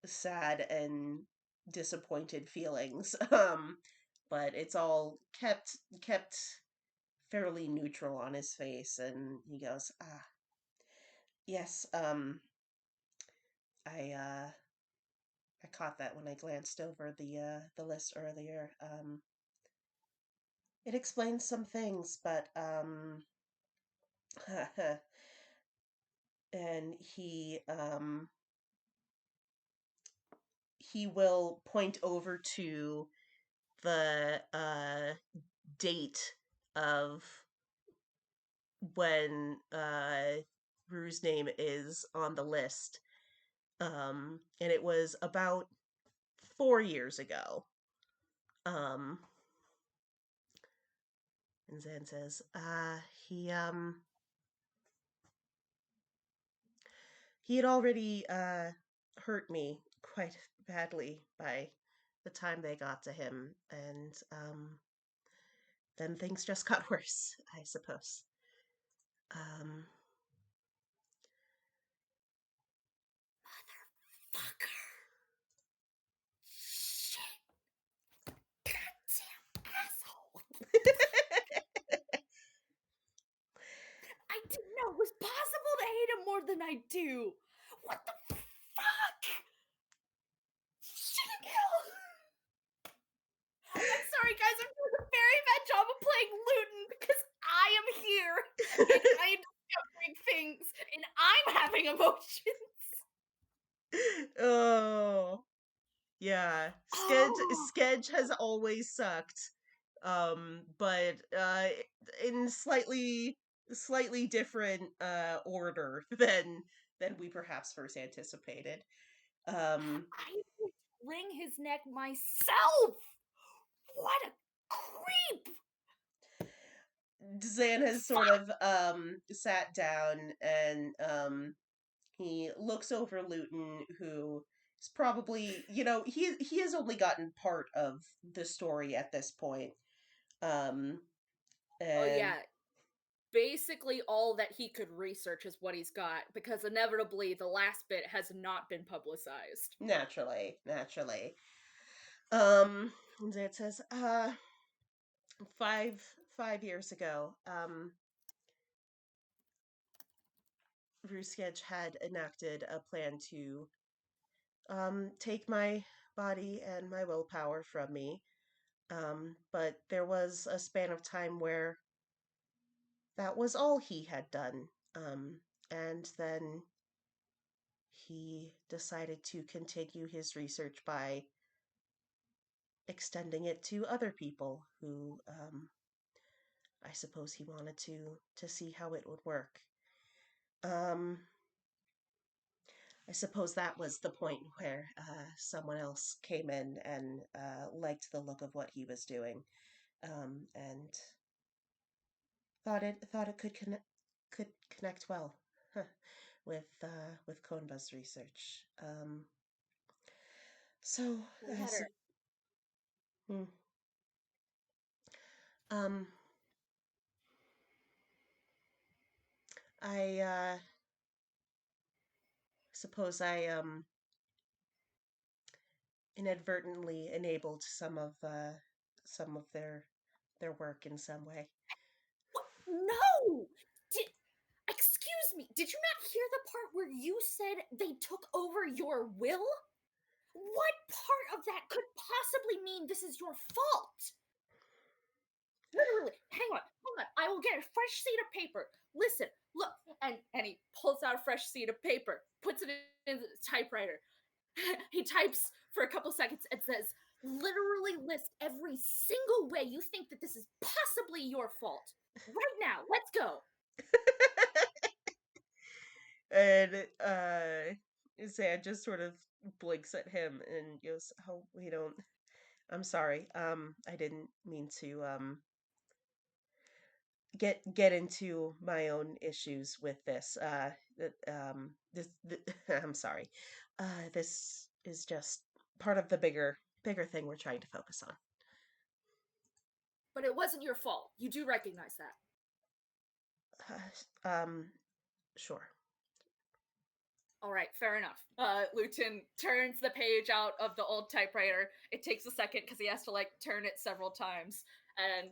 sad and disappointed feelings. But it's all kept fairly neutral on his face, and he goes, "Ah, yes, I I caught that when I glanced over the list earlier. It explains some things, but and he will point over to the date of when Rue's name is on the list. And it was about 4 years ago. Um, and Zan says, he had already hurt me quite badly by the time they got to him, and then things just got worse, I suppose. Um, Fucker. Shit. Goddamn asshole. I didn't know it was possible to hate him more than I do. What the fuck? Shit. I'm sorry, guys. I'm doing a very bad job of playing Lutin because I am here and I am discovering things and I'm having emotions. oh, yeah. Oh, Sketch has always sucked. But in slightly different order than we perhaps first anticipated. Um, I would wring his neck myself. What a creep! Zan has sort Fuck! of sat down, and he looks over Luton, who is probably, he has only gotten part of the story at this point. Um, Oh and yeah, basically all that he could research is what he's got because inevitably the last bit has not been publicized. naturally. And it says, 5 years ago, Rusketch had enacted a plan to take my body and my willpower from me. But there was a span of time where that was all he had done. And then he decided to continue his research by extending it to other people who I suppose he wanted to see how it would work. Um, I suppose that was the point where someone else came in and liked the look of what he was doing, and thought it could connect well with Konba's research. So I Letter. hmm, um I suppose I inadvertently enabled some of their work in some way. What? No! Did excuse me? Did you not hear the part where you said they took over your will? What part of that could possibly mean this is your fault? Literally, hang on. I will get a fresh sheet of paper. Listen, look, and he pulls out a fresh sheet of paper, puts it in the typewriter. He types for a couple seconds and says, literally list every single way you think that this is possibly your fault. Right now, let's go. And Zan just sort of blinks at him and goes, "Oh, we don't. I'm sorry. I didn't mean to get into my own issues with this. I'm sorry. This is just part of the bigger thing we're trying to focus on." But it wasn't your fault. You do recognize that. Um, sure. All right, fair enough. Lutin turns the page out of the old typewriter. It takes a second because he has to like turn it several times, and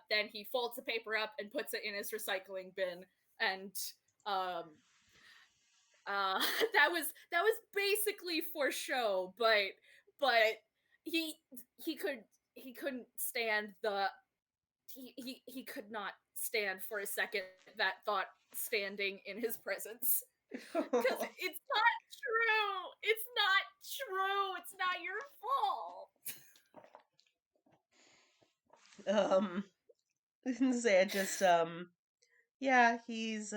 then he folds the paper up and puts it in his recycling bin. And um, that was basically for show, but he he could he couldn't stand the he could not stand for a second that thought standing in his presence. Because it's not true. It's not true. It's not your fault. um, Zan just yeah, he's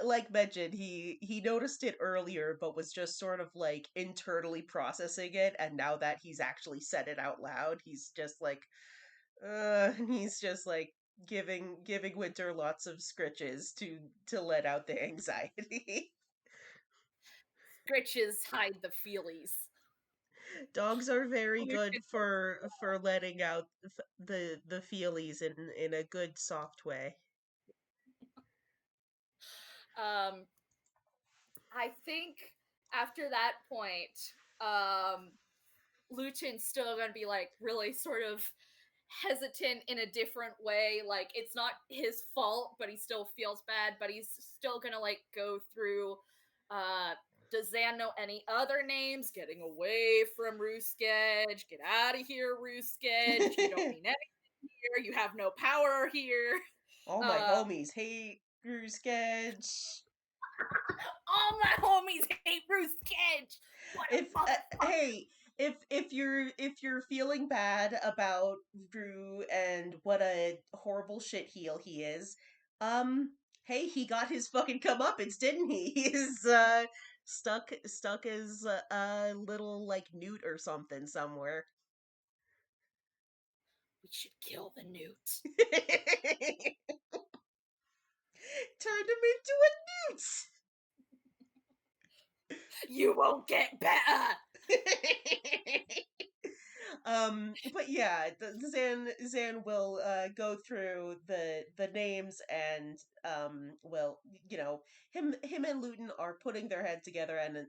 like mentioned, he noticed it earlier, but was just sort of like internally processing it, and now that he's actually said it out loud, he's just like, and he's just like giving Winter lots of scritches to let out the anxiety. Scritches hide the feelies. Dogs are very good Lucian for letting out the feelies in a good soft way. um, I think after that point, Lucian's still gonna be like really sort of hesitant in a different way. Like it's not his fault, but he still feels bad, but he's still gonna like go through does Zan know any other names? Getting away from Ruskej. Get out of here, Ruskej. You don't mean anything here. You have no power here. All my Uh, homies hate Sketch. all my homies hate Ruskej. What If a motherfucker. hey, if you're feeling bad about Drew and what a horrible shit heel he is, hey, he got his fucking comeuppance, didn't he? He is stuck as a little like newt or something somewhere. We should kill the newt. Turned him into a newt. You won't get better. But yeah, Zan will go through the names and well, him and Luton are putting their head together, and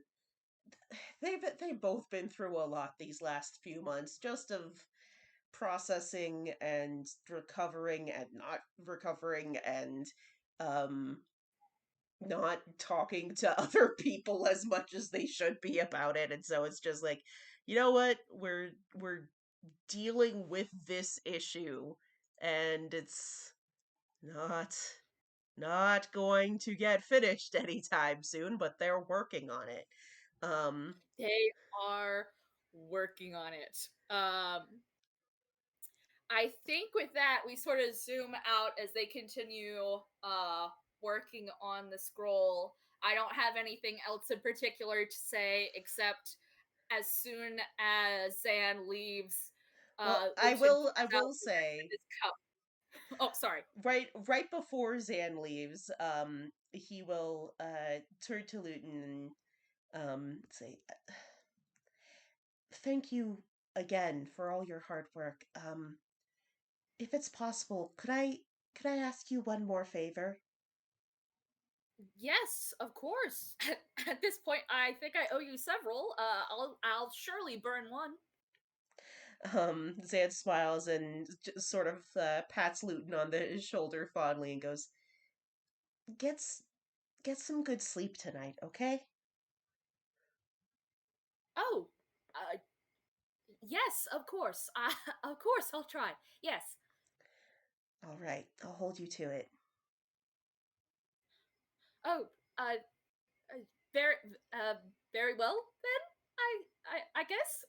they've both been through a lot these last few months, just of processing and recovering and not recovering and um not talking to other people as much as they should be about it. And so it's just like, you know what, we're dealing with this issue, and it's not not going to get finished anytime soon, but they're working on it. um They are working on it. I think with that, we sort of zoom out as they continue working on the scroll. I don't have anything else in particular to say except as soon as Zan leaves, well, i Lucian will i pulls out will the rest of say, his cup. Oh, sorry. right before Zan leaves, he will turn to Luton and say, thank you again for all your hard work. If it's possible, could I ask you one more favor? Yes, of course. At this point, I think I owe you several. I'll surely burn one. Zan smiles and just sort of pats Luton on the shoulder fondly and goes, "Get get some good sleep tonight, okay?" Oh, uh, yes, of course. Of course, I'll try. Yes. All right, I'll hold you to it. Oh, uh, uh very, uh, very well then. I guess.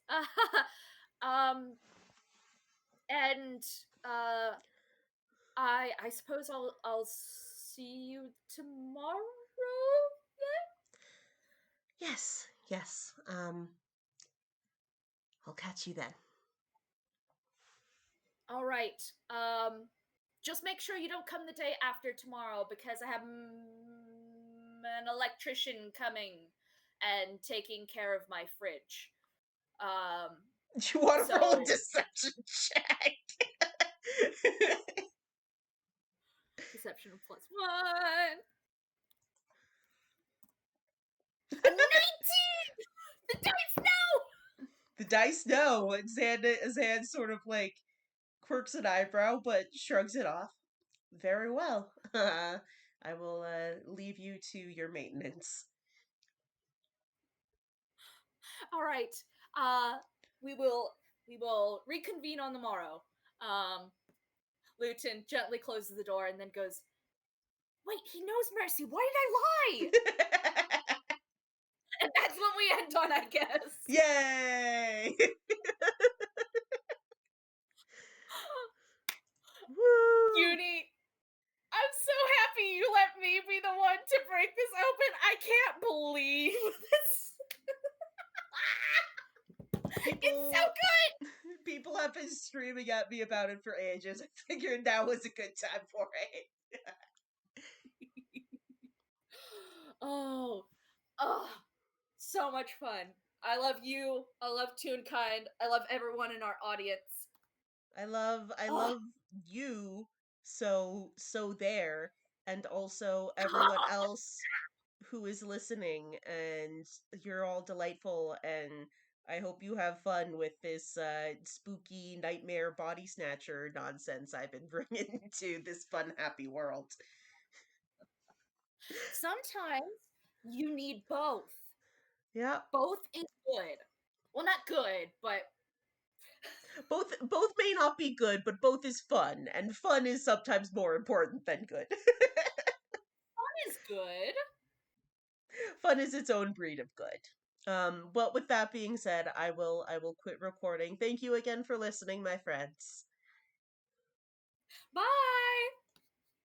Um, and uh, I suppose I'll see you tomorrow. Yes, yes. I'll catch you then. All right. Just make sure you don't come the day after tomorrow because I have an electrician coming and taking care of my fridge. Um, Do you want to roll a so deception check? deception plus one. A 19! The dice no! The dice no. And Zan sort of like quirks an eyebrow but shrugs it off. Very well. I will leave you to your maintenance. All right. Uh, we will we will reconvene on the morrow. Um, Luton gently closes the door and then goes, "Wait, he knows Mercy. Why did I lie?" And that's what we end on, I guess. Yay! Woo! Yuni, I'm so happy you let me be the one to break this open. I can't believe this. It's so People people have been screaming at me about it for ages. I figured now was a good time for it. good. Oh, oh, so much fun. I love you. I love Toonkind. I love everyone in our audience. I Oh, love you so there, and also everyone else who is listening, and you're all delightful, and I hope you have fun with this spooky nightmare body snatcher nonsense I've been bringing to this fun happy world. sometimes you need both. Yeah. Both is good. Well, not good, but Both may not be good, but both is fun, and fun is sometimes more important than good. fun is good. Fun is its own breed of good. But with that being said, I will quit recording. Thank you again for listening, my friends. Bye.